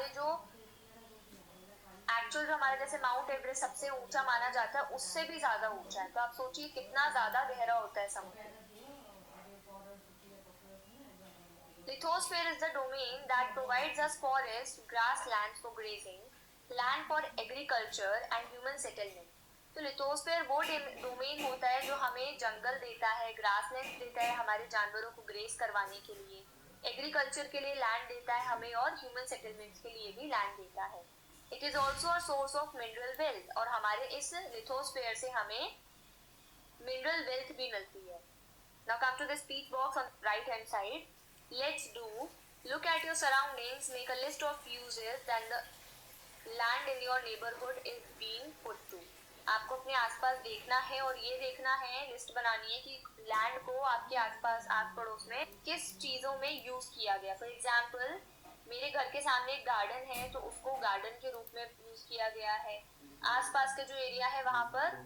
हमारे जो एक्चुअल जो हमारा जैसे माउंट एवरेस्ट सबसे ऊंचा माना जाता है उससे भी ज्यादा ऊंचा है। तो आप सोचिए कितना ज्यादा गहरा होता है समुद्र। Lithosphere is the domain that provides us forest, grasslands for grazing, land for agriculture and human settlement. तो लिथोस्फीयर वो डोमेन होता है जो हमें जंगल देता है, ग्रासलैंड देता है हमारे जानवरों को ग्रेस करवाने के लिए, एग्रीकल्चर के लिए लैंड देता है हमें, और ह्यूमन सेटलमेंट्स के लिए भी लैंड देता है। It is also a source of mineral wealth, और हमारे इस लिथोस्फीयर से हमें मिनरल वेल्थ भी मिलती है। Now come to the speech box on right hand side. Let's do. Look at your surroundings. Make a list of uses that the land in your neighborhood is being put to. आपको अपने आसपास देखना है और ये देखना है, list बनानी है कि लैंड को आपके आसपास आस पड़ोस में किस चीजों में यूज किया गया। फॉर एग्जाम्पल मेरे घर के सामने एक गार्डन है तो उसको गार्डन के रूप में यूज किया गया है। आसपास के जो एरिया है वहां पर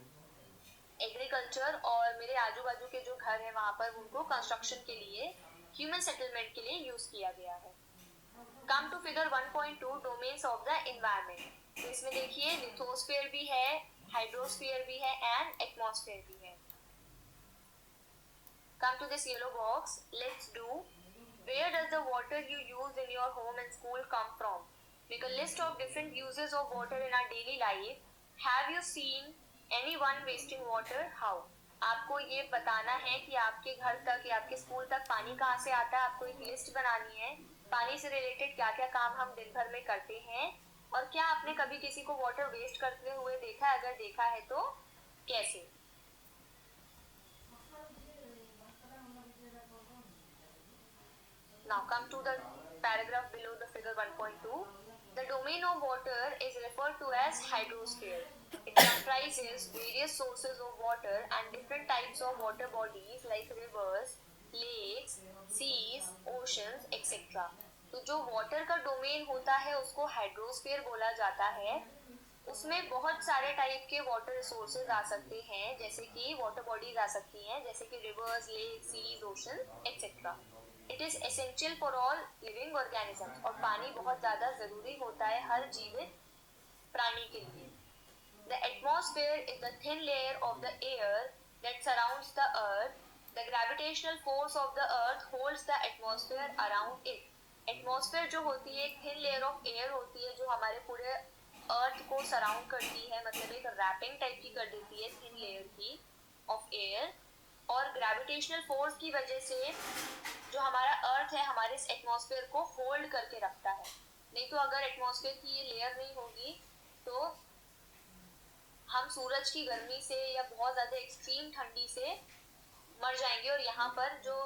एग्रीकल्चर, और मेरे आजू बाजू के जो घर है वहां पर उनको कंस्ट्रक्शन के लिए, ह्यूमन सेटलमेंट के लिए यूज किया गया है। Come to figure 1.2 domains of the environment. तो इसमें देखिए लिथोस्फीयर भी है, हाइड्रोस्फीयर भी है एंड एटमॉस्फेयर भी है। Come to this yellow box, let's do. Where does the water you use in your home and school come from? Make a list of different uses of water in our daily life. Have you seen anyone wasting water? How? आपको ये बताना है कि आपके घर तक या आपके स्कूल तक पानी कहाँ से आता है। आपको एक लिस्ट बनानी है, पानी से रिलेटेड क्या क्या काम हम दिन भर में करते हैं, और क्या आपने कभी किसी को वाटर वेस्ट करते हुए देखा है, अगर देखा है तो कैसे। Now come to the paragraph below the figure 1.2. The domain of water is referred to as hydrosphere. It comprises various sources of water and different types of water bodies like rivers, lakes, seas, oceans, etc. तो जो water का domain होता है उसको hydrosphere बोला जाता है। उसमें बहुत सारे टाइप के वाटर रिसोर्सेज आ सकते हैं, जैसे कि वाटर बॉडीज आ सकती हैं, जैसे कि rivers, lake, seas, ocean etcetera. It is essential for all living organisms, और पानी बहुत ज्यादा जरूरी होता है हर जीवित प्राणी के लिए। The atmosphere is the thin layer of the air that surrounds the earth. The gravitational force of the earth holds the atmosphere around it. Atmosphere जो होती है एक थिन लेयर ऑफ एयर होती है जो हमारे पूरे अर्थ को सराउंड करती है, मतलब एक रैपिंग टाइप की कर देती है थिन लेयर की ऑफ एयर, और ग्रेविटेशनल फोर्स की वजह से जो हमारा अर्थ है हमारे इस एटमॉस्फेयर को होल्ड करके रखता है। नहीं तो अगर एटमॉस्फेयर की ये लेयर नहीं होगी तो हम सूरज की गर्मी से या बहुत ज्यादा एक्सट्रीम ठंडी से मर जाएंगे, और यहाँ पर जो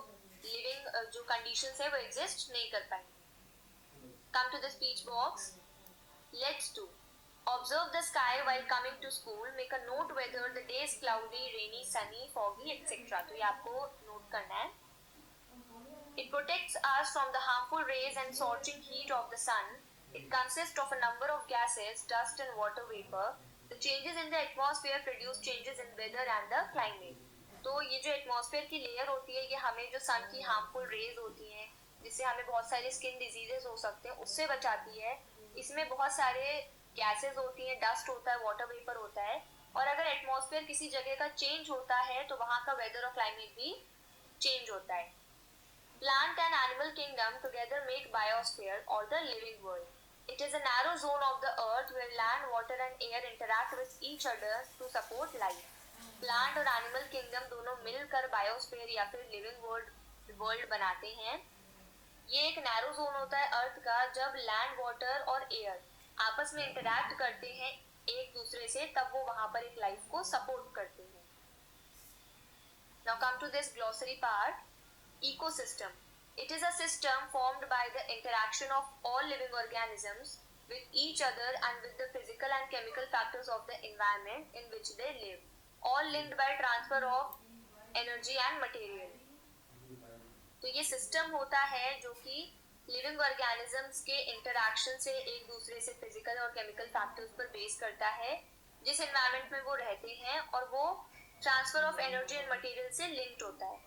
लिविंग जो कंडीशंस है वो एग्जिस्ट नहीं कर पाएंगे। Come to the speech box, let's do. Observe the sky while coming to school. Make a note whether the day is cloudy, rainy, sunny, foggy, etc. तो ये आपको नोट करना है। It protects us from the harmful rays and scorching heat of the sun. It consists of a number of gases, dust and water vapor. The changes in the atmosphere produce changes in weather and the climate. तो ये जो atmosphere की layer होती है ये हमें जो सन की हार्मफुल रेज होती हैं जिससे हमें बहुत सारे स्किन डिजीजेस हो सकते हैं उससे बचाती है। इसमें बहुत सारे गैसेस होती हैं, डस्ट होता है, वाटर वेपर होता है, और अगर एटमॉस्फेयर किसी जगह का चेंज होता है तो वहां का वेदर और क्लाइमेट भी चेंज होता है। Plant and animal kingdom together make biosphere और the living world. It is a narrow zone of the earth where land, water and air interact with each other to support life. Plant और animal kingdom दोनों मिलकर biosphere या फिर living world बनाते हैं। ये एक नैरो जोन होता है अर्थ का, जब लैंड, वाटर और एयर आपस में इंटरैक्ट करते हैं एक दूसरे से, तब वो वहां पर एक लाइफ को सपोर्ट करते हैं। Now come to this glossary part. Ecosystem. It is a system formed by the interaction of all living organisms with each other and with the physical and chemical factors of the environment in which they live, all linked by transfer of energy and material. तो ये system होता है जो कि living organisms के interaction से एक दूसरे से फिजिकल और केमिकल फैक्टर्स पर बेस करता है जिस एनवायरनमेंट में वो रहते हैं, और वो transfer of energy and material से लिंक्ड होता है।